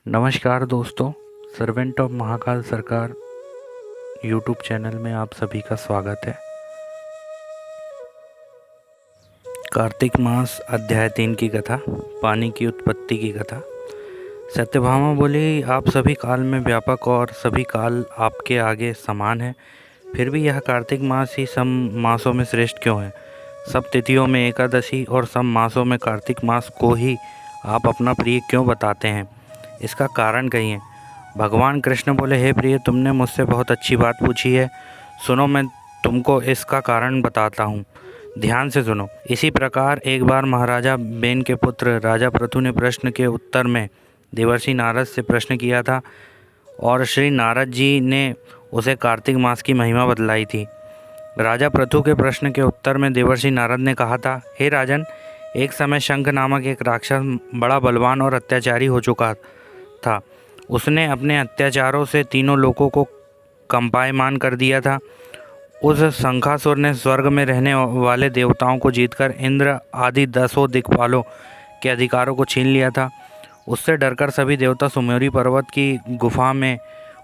नमस्कार दोस्तों, servant of Mahakal सरकार यूट्यूब चैनल में आप सभी का स्वागत है। कार्तिक मास अध्याय 3 की कथा, पानी की उत्पत्ति की कथा। सत्यभामा बोली, आप सभी काल में व्यापक और सभी काल आपके आगे समान हैं, फिर भी यह कार्तिक मास ही सब मासों में श्रेष्ठ क्यों है? सब तिथियों में एकादशी और सब मासों में कार्तिक मास को ही आप अपना प्रिय क्यों बताते हैं? इसका कारण कहिए। भगवान कृष्ण बोले, हे प्रिय, तुमने मुझसे बहुत अच्छी बात पूछी है। सुनो, मैं तुमको इसका कारण बताता हूँ, ध्यान से सुनो। इसी प्रकार एक बार महाराजा बेन के पुत्र राजा पृथु ने प्रश्न के उत्तर में देवर्षि नारद से प्रश्न किया था और श्री नारद जी ने उसे कार्तिक मास की महिमा बतलाई थी। राजा पृथु के प्रश्न के उत्तर में देवर्षि नारद ने कहा था, हे राजन, एक समय शंख नामक एक राक्षस बड़ा बलवान और अत्याचारी हो चुका था। उसने अपने अत्याचारों से तीनों लोगों को कंपायमान कर दिया था। उस शंखासुर ने स्वर्ग में रहने वाले देवताओं को जीतकर इंद्र आदि 10 दिक्पालों के अधिकारों को छीन लिया था। उससे डरकर सभी देवता सुमेरु पर्वत की गुफा में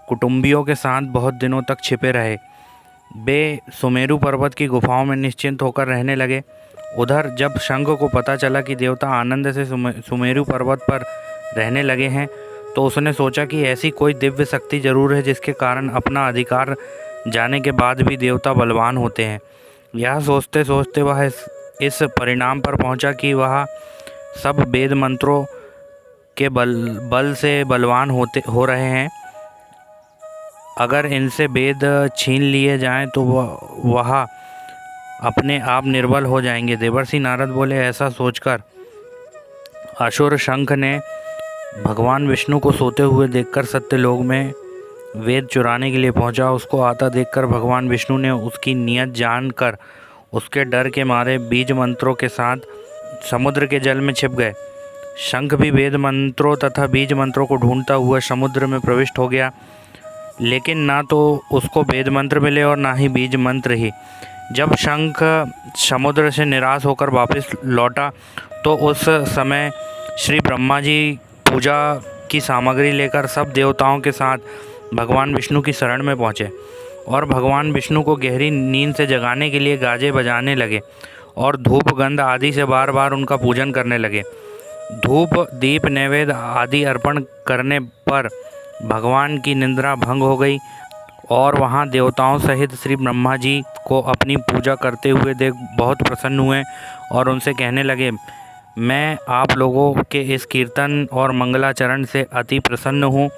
कुटुंबियों के साथ बहुत दिनों तक छिपे रहे। वे सुमेरु पर्वत की गुफाओं में निश्चिंत होकर रहने लगे। उधर जब शंख को पता चला कि देवता आनंद से सुमेरु पर्वत पर रहने लगे हैं, तो उसने सोचा कि ऐसी कोई दिव्य शक्ति जरूर है जिसके कारण अपना अधिकार जाने के बाद भी देवता बलवान होते हैं। यह सोचते सोचते वह इस परिणाम पर पहुंचा कि वह सब वेद मंत्रों के बल से बलवान हो रहे हैं। अगर इनसे वेद छीन लिए जाएं तो वह अपने आप निर्बल हो जाएंगे। देवर्षि नारद बोले, ऐसा सोचकर असुर शंख ने भगवान विष्णु को सोते हुए देखकर सत्यलोक में वेद चुराने के लिए पहुंचा। उसको आता देखकर भगवान विष्णु ने उसकी नीयत जानकर उसके डर के मारे बीज मंत्रों के साथ समुद्र के जल में छिप गए। शंख भी वेद मंत्रों तथा बीज मंत्रों को ढूंढता हुआ समुद्र में प्रविष्ट हो गया, लेकिन ना तो उसको वेद मंत्र मिले और ना ही बीज मंत्र ही। जब शंख समुद्र से निराश होकर वापस लौटा तो उस समय श्री ब्रह्मा जी पूजा की सामग्री लेकर सब देवताओं के साथ भगवान विष्णु की शरण में पहुँचे और भगवान विष्णु को गहरी नींद से जगाने के लिए गाजे बजाने लगे और धूप गंध आदि से बार बार उनका पूजन करने लगे। धूप दीप नैवेद्य आदि अर्पण करने पर भगवान की निद्रा भंग हो गई और वहाँ देवताओं सहित श्री ब्रह्मा जी को अपनी पूजा करते हुए देख बहुत प्रसन्न हुए और उनसे कहने लगे, मैं आप लोगों के इस कीर्तन और मंगलाचरण से अति प्रसन्न हूँ।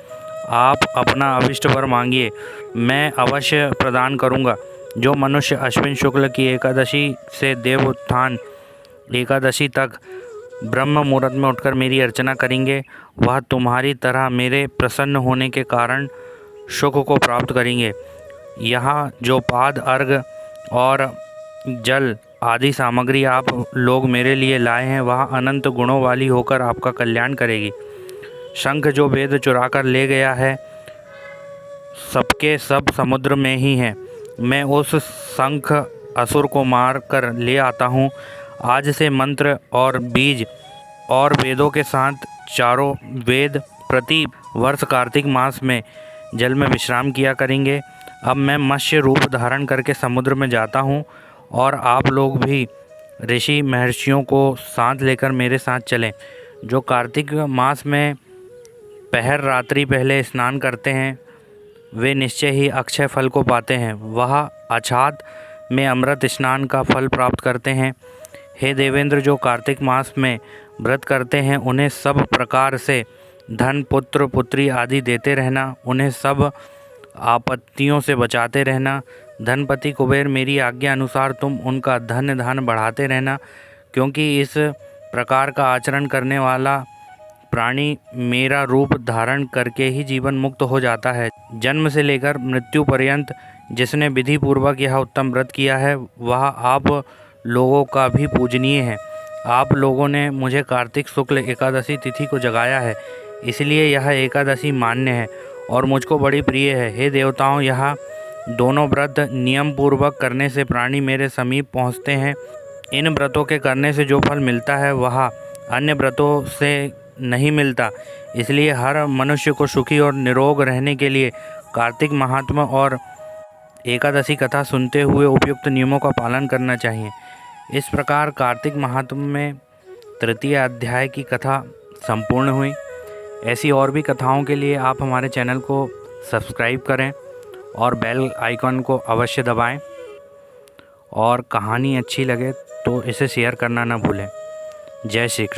आप अपना अभिष्ट वर मांगिए, मैं अवश्य प्रदान करूँगा। जो मनुष्य अश्विन शुक्ल की एकादशी से देवोत्थान एकादशी तक ब्रह्म मुहूर्त में उठकर मेरी अर्चना करेंगे, वह तुम्हारी तरह मेरे प्रसन्न होने के कारण सुख को प्राप्त करेंगे। यहाँ जो पाद अर्घ और जल आदि सामग्री आप लोग मेरे लिए लाए हैं, वह अनंत गुणों वाली होकर आपका कल्याण करेगी। शंख जो वेद चुरा कर ले गया है, सबके सब समुद्र में ही है। मैं उस शंख असुर को मार कर ले आता हूँ। आज से मंत्र और बीज और वेदों के साथ चारों वेद प्रति वर्ष कार्तिक मास में जल में विश्राम किया करेंगे। अब मैं मत्स्य रूप धारण करके समुद्र में जाता हूँ और आप लोग भी ऋषि महर्षियों को साथ लेकर मेरे साथ चलें। जो कार्तिक मास में पहर रात्रि पहले स्नान करते हैं, वे निश्चय ही अक्षय फल को पाते हैं। वह अछात में अमृत स्नान का फल प्राप्त करते हैं। हे देवेंद्र, जो कार्तिक मास में व्रत करते हैं, उन्हें सब प्रकार से धन पुत्र पुत्री आदि देते रहना, उन्हें सब आपत्तियों से बचाते रहना। धनपति कुबेर, मेरी आज्ञा अनुसार तुम उनका धन धान बढ़ाते रहना, क्योंकि इस प्रकार का आचरण करने वाला प्राणी मेरा रूप धारण करके ही जीवन मुक्त हो जाता है। जन्म से लेकर मृत्यु पर्यंत जिसने विधि पूर्वक यह उत्तम व्रत किया है, वह आप लोगों का भी पूजनीय है। आप लोगों ने मुझे कार्तिक शुक्ल एकादशी तिथि को जगाया है, इसलिए यह एकादशी मान्य है और मुझको बड़ी प्रिय है। हे देवताओं, यह दोनों व्रत नियम पूर्वक करने से प्राणी मेरे समीप पहुँचते हैं। इन व्रतों के करने से जो फल मिलता है, वह अन्य व्रतों से नहीं मिलता। इसलिए हर मनुष्य को सुखी और निरोग रहने के लिए कार्तिक महात्मा और एकादशी कथा सुनते हुए उपयुक्त नियमों का पालन करना चाहिए। इस प्रकार कार्तिक महात्म्य में तृतीय अध्याय की कथा संपूर्ण हुई। ऐसी और भी कथाओं के लिए आप हमारे चैनल को सब्सक्राइब करें और बेल आइकन को अवश्य दबाएं, और कहानी अच्छी लगे तो इसे शेयर करना ना भूलें। जय श्री कृष्ण।